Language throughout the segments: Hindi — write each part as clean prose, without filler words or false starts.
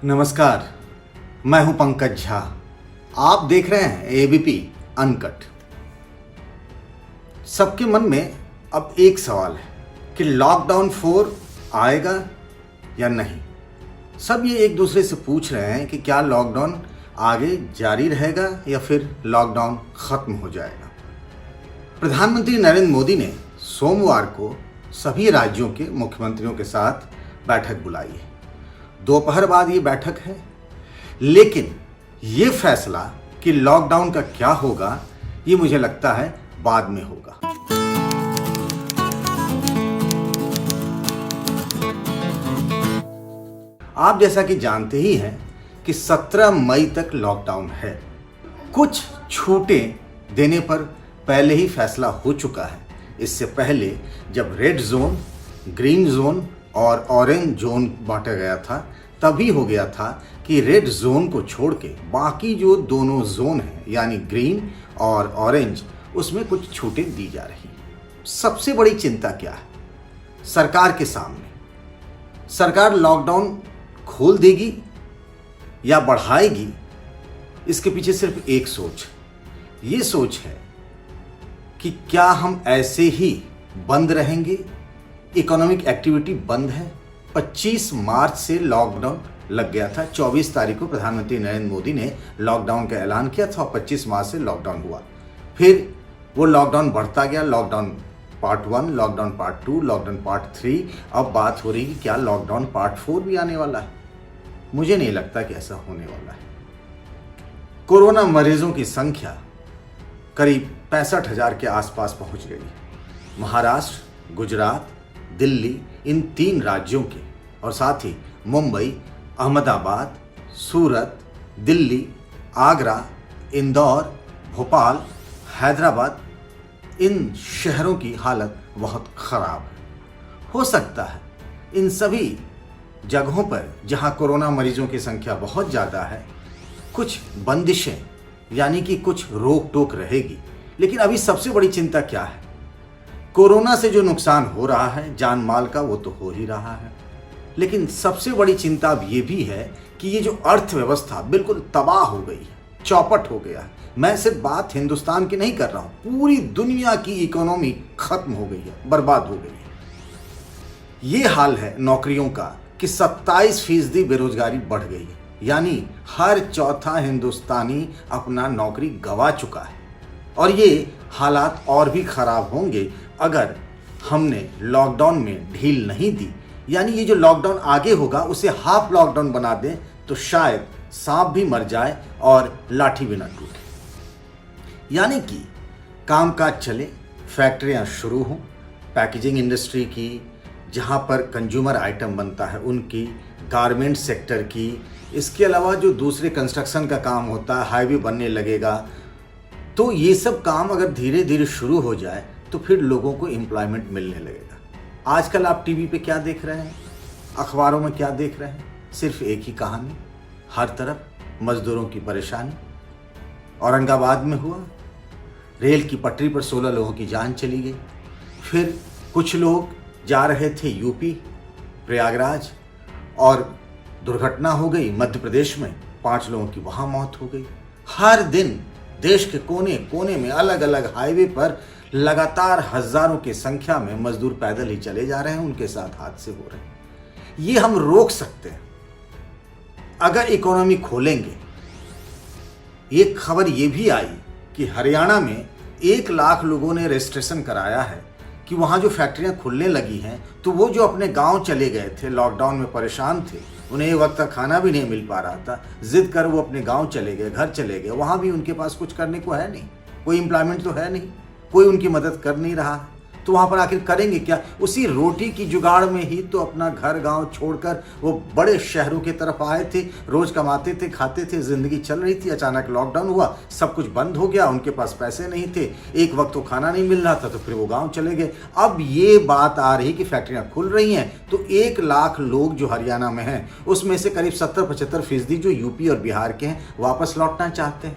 नमस्कार, मैं हूं पंकज झा। आप देख रहे हैं एबीपी अनकट। सबके मन में अब एक सवाल है कि लॉकडाउन 4 आएगा या नहीं। सब ये एक दूसरे से पूछ रहे हैं कि क्या लॉकडाउन आगे जारी रहेगा या फिर लॉकडाउन खत्म हो जाएगा। प्रधानमंत्री नरेंद्र मोदी ने सोमवार को सभी राज्यों के मुख्यमंत्रियों के साथ बैठक बुलाई है। दोपहर बाद ये बैठक है, लेकिन ये फैसला कि लॉकडाउन का क्या होगा ये मुझे लगता है बाद में होगा। आप जैसा कि जानते ही हैं कि 17 मई तक लॉकडाउन है। कुछ छूटें देने पर पहले ही फैसला हो चुका है। इससे पहले जब रेड जोन, ग्रीन जोन और ऑरेंज जोन बांटा गया था, तभी हो गया था कि रेड जोन को छोड़ के बाकी जो दोनों जोन हैं यानी ग्रीन और ऑरेंज, उसमें कुछ छूटें दी जा रही हैं। सबसे बड़ी चिंता क्या है सरकार के सामने? सरकार लॉकडाउन खोल देगी या बढ़ाएगी, इसके पीछे सिर्फ एक सोच, ये सोच है कि क्या हम ऐसे ही बंद रहेंगे। इकोनॉमिक एक्टिविटी बंद है। 25 मार्च से लॉकडाउन लग गया था। 24 तारीख को प्रधानमंत्री नरेंद्र मोदी ने लॉकडाउन का ऐलान किया था और 25 मार्च से लॉकडाउन हुआ। फिर वो लॉकडाउन बढ़ता गया। Lockdown part 1, lockdown part 2, lockdown part 3। अब बात हो रही है कि क्या लॉकडाउन पार्ट 4 भी आने वाला है। मुझे नहीं लगता कि ऐसा होने वाला है। कोरोना मरीजों की संख्या करीब 65,000 के आसपास पहुंच गई। महाराष्ट्र, गुजरात, दिल्ली, इन 3 राज्यों के और साथ ही मुंबई, अहमदाबाद, सूरत, दिल्ली, आगरा, इंदौर, भोपाल, हैदराबाद, इन शहरों की हालत बहुत खराब है। हो सकता है इन सभी जगहों पर जहां कोरोना मरीजों की संख्या बहुत ज़्यादा है, कुछ बंदिशें यानी कि कुछ रोक टोक रहेगी। लेकिन अभी सबसे बड़ी चिंता क्या है? कोरोना से जो नुकसान हो रहा है जान माल का, वो तो हो ही रहा है, लेकिन सबसे बड़ी चिंता अब ये भी है कि ये जो अर्थव्यवस्था बिल्कुल तबाह हो गई है, चौपट हो गया है। मैं सिर्फ बात हिंदुस्तान की नहीं कर रहा हूँ, पूरी दुनिया की इकोनॉमी खत्म हो गई है, बर्बाद हो गई है। ये हाल है नौकरियों का कि 27% बेरोजगारी बढ़ गई है, यानी हर चौथा हिंदुस्तानी अपना नौकरी गंवा चुका है। और ये हालात और भी खराब होंगे अगर हमने लॉकडाउन में ढील नहीं दी। यानी ये जो लॉकडाउन आगे होगा उसे हाफ लॉकडाउन बना दें तो शायद सांप भी मर जाए और लाठी भी न टूटे। यानी कि कामकाज चले, फैक्ट्रियां शुरू हों, पैकेजिंग इंडस्ट्री की, जहां पर कंज्यूमर आइटम बनता है उनकी, गारमेंट सेक्टर की, इसके अलावा जो दूसरे कंस्ट्रक्शन का काम होता है, हाईवे बनने लगेगा। तो ये सब काम अगर धीरे धीरे शुरू हो जाए तो फिर लोगों को एम्प्लॉयमेंट मिलने लगेगा। आजकल आप टीवी पे क्या देख रहे हैं, अखबारों में क्या देख रहे हैं? सिर्फ एक ही कहानी, हर तरफ मजदूरों की परेशानी। औरंगाबाद में हुआ, रेल की पटरी पर 16 लोगों की जान चली गई। फिर कुछ लोग जा रहे थे यूपी, प्रयागराज, और दुर्घटना हो गई मध्य प्रदेश में, 5 लोगों की वहाँ मौत हो गई। हर दिन देश के कोने कोने में अलग अलग हाईवे पर लगातार हजारों की संख्या में मजदूर पैदल ही चले जा रहे हैं, उनके साथ हादसे हो रहे हैं। ये हम रोक सकते हैं अगर इकोनॉमी खोलेंगे। एक खबर ये भी आई कि हरियाणा में 1 लाख लोगों ने रजिस्ट्रेशन कराया है कि वहाँ जो फैक्ट्रियाँ खुलने लगी हैं तो वो जो अपने गांव चले गए थे, लॉकडाउन में परेशान थे, उन्हें एक वक्त तक खाना भी नहीं मिल पा रहा था, जिद कर वो अपने गांव चले गए, घर चले गए। वहाँ भी उनके पास कुछ करने को है नहीं, कोई एम्प्लॉयमेंट तो है नहीं, कोई उनकी मदद कर नहीं रहा है। तो वहाँ पर आखिर करेंगे क्या? उसी रोटी की जुगाड़ में ही तो अपना घर गांव छोड़कर वो बड़े शहरों की तरफ आए थे, रोज कमाते थे, खाते थे, जिंदगी चल रही थी। अचानक लॉकडाउन हुआ, सब कुछ बंद हो गया, उनके पास पैसे नहीं थे, एक वक्त तो खाना नहीं मिल रहा था, तो फिर वो गांव चले गए। अब ये बात आ रही कि फैक्ट्रियां खुल रही हैं तो 1 लाख लोग जो हरियाणा में हैं उसमें से करीब 70-75% जो यूपी और बिहार के हैं वापस लौटना चाहते हैं,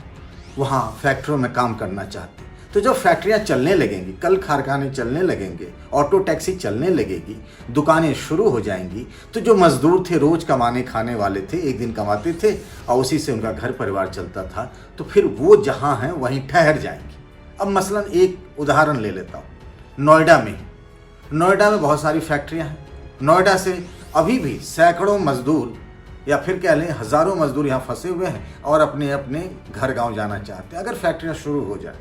वहाँ फैक्ट्रियों में काम करना चाहते हैं। तो जब फैक्ट्रियां चलने लगेंगी, कल कारखाने चलने लगेंगे, ऑटो टैक्सी चलने लगेगी, दुकानें शुरू हो जाएंगी, तो जो मजदूर थे, रोज कमाने खाने वाले थे, एक दिन कमाते थे और उसी से उनका घर परिवार चलता था, तो फिर वो जहां हैं वहीं ठहर जाएंगे। अब मसलन एक उदाहरण ले लेता हूँ, नोएडा में बहुत सारी फैक्ट्रियां हैं। नोएडा से अभी भी सैकड़ों मजदूर या फिर कह लें हज़ारों मजदूर यहाँ फंसे हुए हैं और अपने अपने घर गांव जाना चाहते हैं। अगर फैक्ट्रियाँ शुरू हो जाए,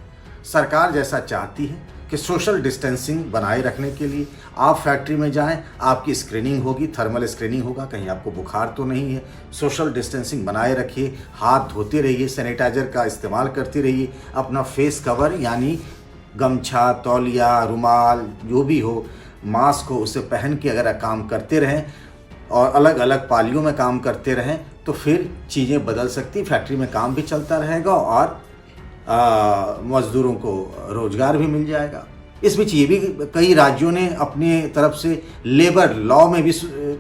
सरकार जैसा चाहती है कि सोशल डिस्टेंसिंग बनाए रखने के लिए आप फैक्ट्री में जाएं, आपकी स्क्रीनिंग होगी, थर्मल स्क्रीनिंग होगा, कहीं आपको बुखार तो नहीं है, सोशल डिस्टेंसिंग बनाए रखिए, हाथ धोते रहिए, सैनिटाइजर का इस्तेमाल करते रहिए, अपना फेस कवर यानी गमछा, तौलिया, रुमाल जो भी हो, मास्क हो, उसे पहन के अगर काम करते रहें और अलग अलग पालियों में काम करते रहें तो फिर चीज़ें बदल सकती, फैक्ट्री में काम भी चलता रहेगा और मज़दूरों को रोज़गार भी मिल जाएगा। इस बीच ये भी कई राज्यों ने अपने तरफ से लेबर लॉ में भी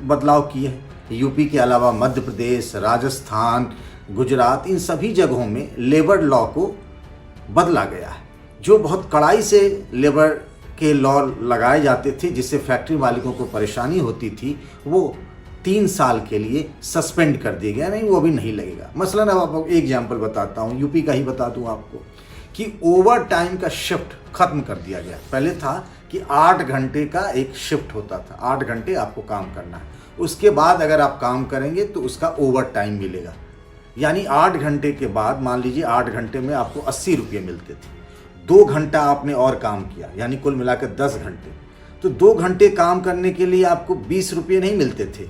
बदलाव किए हैं। यूपी के अलावा मध्य प्रदेश, राजस्थान, गुजरात, इन सभी जगहों में लेबर लॉ को बदला गया है। जो बहुत कड़ाई से लेबर के लॉ लगाए जाते थे जिससे फैक्ट्री मालिकों को परेशानी होती थी, वो 3 साल के लिए सस्पेंड कर दिया गया। नहीं, वो अभी नहीं लगेगा। मसलन अब आपको एक एग्जाम्पल बताता हूँ, यूपी का ही बता दूँ आपको कि ओवर टाइम का शिफ्ट खत्म कर दिया गया। पहले था कि 8 घंटे का एक शिफ्ट होता था, 8 घंटे आपको काम करना है, उसके बाद अगर आप काम करेंगे तो उसका ओवर टाइम मिलेगा। यानी 8 घंटे के बाद मान लीजिए 8 घंटे में आपको 80 रुपये मिलते थे। 2 घंटा आपने और काम किया यानी कुल मिलाकर 10 घंटे, तो 2 घंटे काम करने के लिए आपको 20 रुपये नहीं मिलते थे,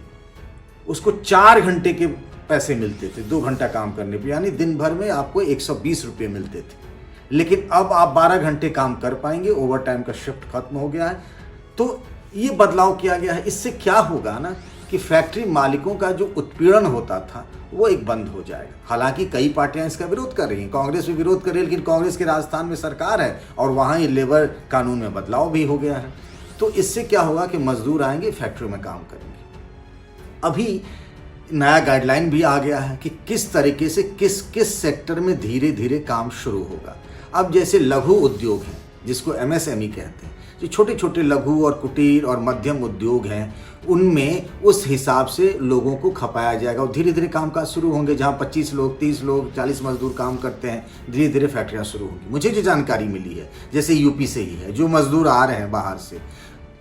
उसको 4 घंटे के पैसे मिलते थे 2 घंटा काम करने पे, यानी दिन भर में आपको 120 रुपये मिलते थे। लेकिन अब आप 12 घंटे काम कर पाएंगे, ओवर टाइम का शिफ्ट खत्म हो गया है। तो ये बदलाव किया गया है। इससे क्या होगा ना कि फैक्ट्री मालिकों का जो उत्पीड़न होता था वो एक बंद हो जाएगा। हालांकि कई पार्टियां इसका विरोध कर रही हैं, कांग्रेस भी विरोध कर रही है, लेकिन कांग्रेस के राजस्थान में सरकार है और वहाँ ये लेबर कानून में बदलाव भी हो गया है। तो इससे क्या होगा कि मजदूर आएंगे, फैक्ट्री में काम करेंगे। अभी नया गाइडलाइन भी आ गया है कि किस तरीके से किस किस सेक्टर में धीरे धीरे काम शुरू होगा। अब जैसे लघु उद्योग हैं जिसको MSME कहते हैं, जो छोटे छोटे लघु और कुटीर और मध्यम उद्योग हैं, उनमें उस हिसाब से लोगों को खपाया जाएगा और धीरे धीरे कामकाज शुरू होंगे। जहां 25 लोग, 30 लोग, 40 मजदूर काम करते हैं, धीरे धीरे फैक्ट्रियां शुरू होंगी। मुझे जो जानकारी मिली है, जैसे यूपी से ही है, जो मजदूर आ रहे हैं बाहर से,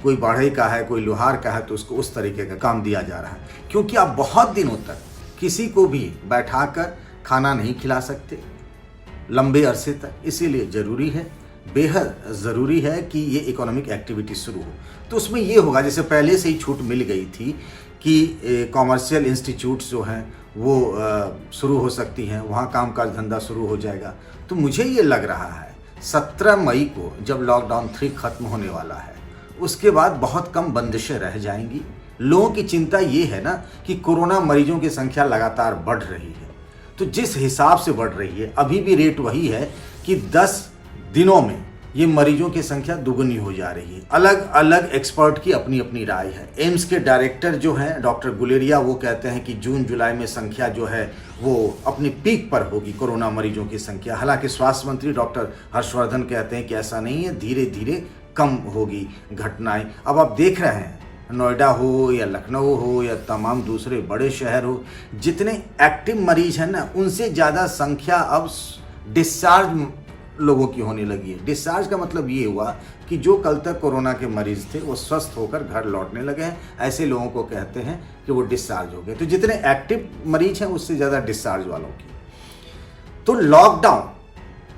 कोई बढ़ई का है, कोई लोहार का है, तो उसको उस तरीके का काम दिया जा रहा है। क्योंकि आप बहुत दिनों तक किसी को भी बैठाकर खाना नहीं खिला सकते लंबे अरसे तक, इसीलिए ज़रूरी है, बेहद ज़रूरी है कि ये इकोनॉमिक एक्टिविटी शुरू हो। तो उसमें ये होगा, जैसे पहले से ही छूट मिल गई थी कि कॉमर्शियल इंस्टीट्यूट्स जो हैं वो शुरू हो सकती हैं, वहाँ कामकाज धंधा शुरू हो जाएगा। तो मुझे ये लग रहा है 17 मई को जब लॉकडाउन 3 खत्म होने वाला है, उसके बाद बहुत कम बंदिशें रह जाएंगी। लोगों की चिंता ये है ना कि कोरोना मरीजों की संख्या लगातार बढ़ रही है, तो जिस हिसाब से बढ़ रही है, अभी भी रेट वही है कि 10 दिनों में ये मरीजों की संख्या दुगनी हो जा रही है। अलग अलग एक्सपर्ट की अपनी अपनी राय है। एम्स के डायरेक्टर जो हैं डॉक्टर गुलेरिया, वो कहते हैं कि जून जुलाई में संख्या जो है वो अपनी पीक पर होगी, कोरोना मरीजों की संख्या। हालांकि स्वास्थ्य मंत्री डॉक्टर हर्षवर्धन कहते हैं कि ऐसा नहीं है, धीरे धीरे कम होगी घटनाएं। अब आप देख रहे हैं, नोएडा हो या लखनऊ हो या तमाम दूसरे बड़े शहर हो, जितने एक्टिव मरीज हैं ना, उनसे ज़्यादा संख्या अब डिस्चार्ज लोगों की होने लगी है। डिस्चार्ज का मतलब ये हुआ कि जो कल तक कोरोना के मरीज थे वो स्वस्थ होकर घर लौटने लगे हैं, ऐसे लोगों को कहते हैं कि वो डिस्चार्ज हो गए। तो जितने एक्टिव मरीज हैं उससे ज़्यादा डिस्चार्ज वालों की। तो लॉकडाउन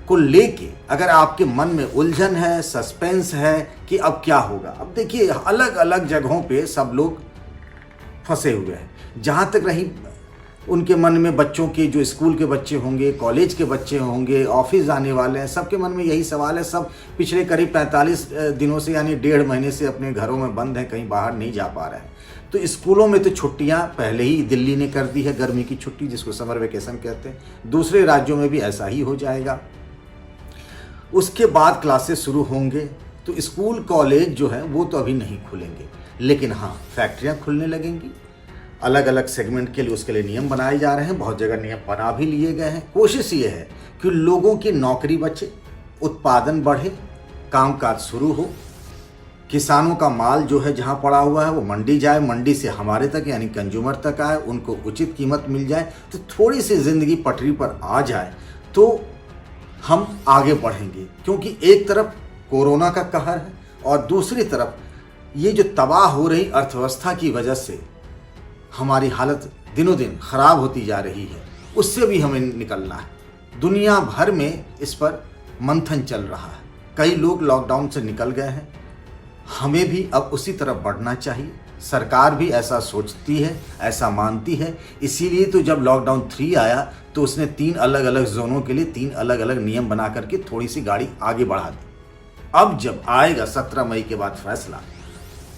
को लेके अगर आपके मन में उलझन है, सस्पेंस है कि अब क्या होगा, अब देखिए अलग अलग जगहों पे सब लोग फंसे हुए हैं। जहाँ तक रही उनके मन में, बच्चों के, जो स्कूल के बच्चे होंगे, कॉलेज के बच्चे होंगे, ऑफिस जाने वाले हैं, सबके मन में यही सवाल है। सब पिछले करीब 45 दिनों से यानी 1.5 महीने से अपने घरों में बंद हैं, कहीं बाहर नहीं जा पा रहे हैं। तो स्कूलों में तो छुट्टियां पहले ही दिल्ली ने कर दी है, गर्मी की छुट्टी जिसको समर वेकेशन कहते हैं। दूसरे राज्यों में भी ऐसा ही हो जाएगा। उसके बाद क्लासेस शुरू होंगे। तो स्कूल कॉलेज जो है वो तो अभी नहीं खुलेंगे, लेकिन हाँ फैक्ट्रियाँ खुलने लगेंगी। अलग अलग सेगमेंट के लिए उसके लिए नियम बनाए जा रहे हैं, बहुत जगह नियम बना भी लिए गए हैं। कोशिश ये है कि लोगों की नौकरी बचे, उत्पादन बढ़े, कामकाज शुरू हो, किसानों का माल जो है जहाँ पड़ा हुआ है वो मंडी जाए, मंडी से हमारे तक यानी कंज्यूमर तक आए, उनको उचित कीमत मिल जाए, तो थोड़ी सी ज़िंदगी पटरी पर आ जाए तो हम आगे बढ़ेंगे। क्योंकि एक तरफ कोरोना का कहर है और दूसरी तरफ ये जो तबाह हो रही अर्थव्यवस्था की वजह से हमारी हालत दिनों दिन खराब होती जा रही है, उससे भी हमें निकलना है। दुनिया भर में इस पर मंथन चल रहा है, कई लोग लॉकडाउन से निकल गए हैं, हमें भी अब उसी तरफ बढ़ना चाहिए। सरकार भी ऐसा सोचती है, ऐसा मानती है, इसीलिए तो जब लॉकडाउन 3 आया तो उसने 3 अलग अलग जोनों के लिए 3 अलग अलग नियम बना करके थोड़ी सी गाड़ी आगे बढ़ा दी। अब जब आएगा 17 मई के बाद फैसला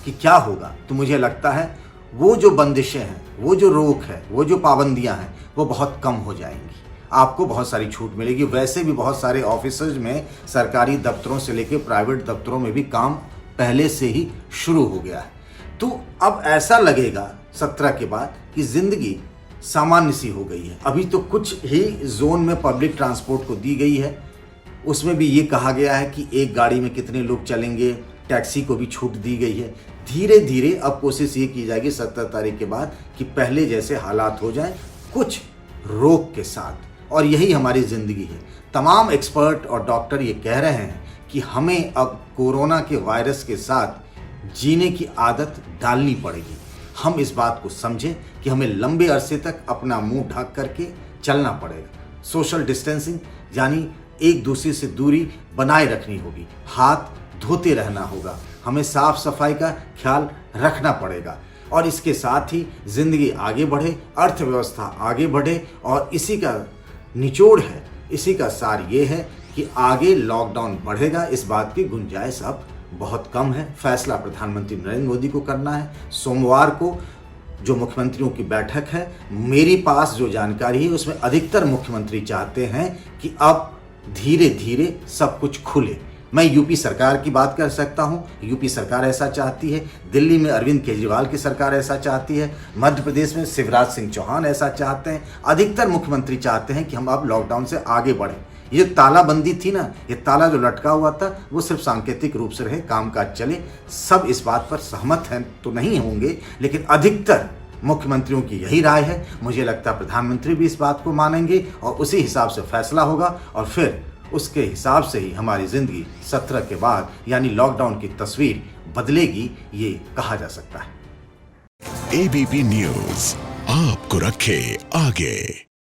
कि क्या होगा, तो मुझे लगता है वो जो बंदिशें हैं, वो जो रोक है, वो जो पाबंदियां हैं, वो बहुत कम हो जाएंगी। आपको बहुत सारी छूट मिलेगी। वैसे भी बहुत सारे ऑफिसर्स में, सरकारी दफ्तरों से लेकर प्राइवेट दफ्तरों में भी काम पहले से ही शुरू हो गया है। तो अब ऐसा लगेगा 17 के बाद कि ज़िंदगी सामान्य सी हो गई है। अभी तो कुछ ही जोन में पब्लिक ट्रांसपोर्ट को दी गई है, उसमें भी ये कहा गया है कि एक गाड़ी में कितने लोग चलेंगे, टैक्सी को भी छूट दी गई है। धीरे धीरे अब कोशिश ये की जाएगी 17 तारीख के बाद कि पहले जैसे हालात हो जाएं, कुछ रोक के साथ, और यही हमारी ज़िंदगी है। तमाम एक्सपर्ट और डॉक्टर ये कह रहे हैं कि हमें अब कोरोना के वायरस के साथ जीने की आदत डालनी पड़ेगी। हम इस बात को समझें कि हमें लंबे अरसे तक अपना मुंह ढक करके चलना पड़ेगा। सोशल डिस्टेंसिंग यानी एक दूसरे से दूरी बनाए रखनी होगी, हाथ धोते रहना होगा, हमें साफ सफाई का ख्याल रखना पड़ेगा, और इसके साथ ही ज़िंदगी आगे बढ़े, अर्थव्यवस्था आगे बढ़े। और इसी का निचोड़ है, इसी का सार ये है कि आगे लॉकडाउन बढ़ेगा, इस बात की गुंजाइश अब बहुत कम है। फैसला प्रधानमंत्री नरेंद्र मोदी को करना है। सोमवार को जो मुख्यमंत्रियों की बैठक है, मेरे पास जो जानकारी है उसमें अधिकतर मुख्यमंत्री चाहते हैं कि अब धीरे धीरे सब कुछ खुले। मैं यूपी सरकार की बात कर सकता हूँ, यूपी सरकार ऐसा चाहती है, दिल्ली में अरविंद केजरीवाल की सरकार ऐसा चाहती है, मध्य प्रदेश में शिवराज सिंह चौहान ऐसा चाहते हैं, अधिकतर मुख्यमंत्री चाहते हैं कि हम अब लॉकडाउन से आगे बढ़ें। ये तालाबंदी थी ना, ये ताला जो लटका हुआ था वो सिर्फ सांकेतिक रूप से रहे, कामकाज चले। सब इस बात पर सहमत हैं तो नहीं होंगे, लेकिन अधिकतर मुख्यमंत्रियों की यही राय है। मुझे लगता है प्रधानमंत्री भी इस बात को मानेंगे और उसी हिसाब से फैसला होगा, और फिर उसके हिसाब से ही हमारी ज़िंदगी 17 के बाद यानी लॉकडाउन की तस्वीर बदलेगी, ये कहा जा सकता है। एबीपी न्यूज़ आपको रखे आगे।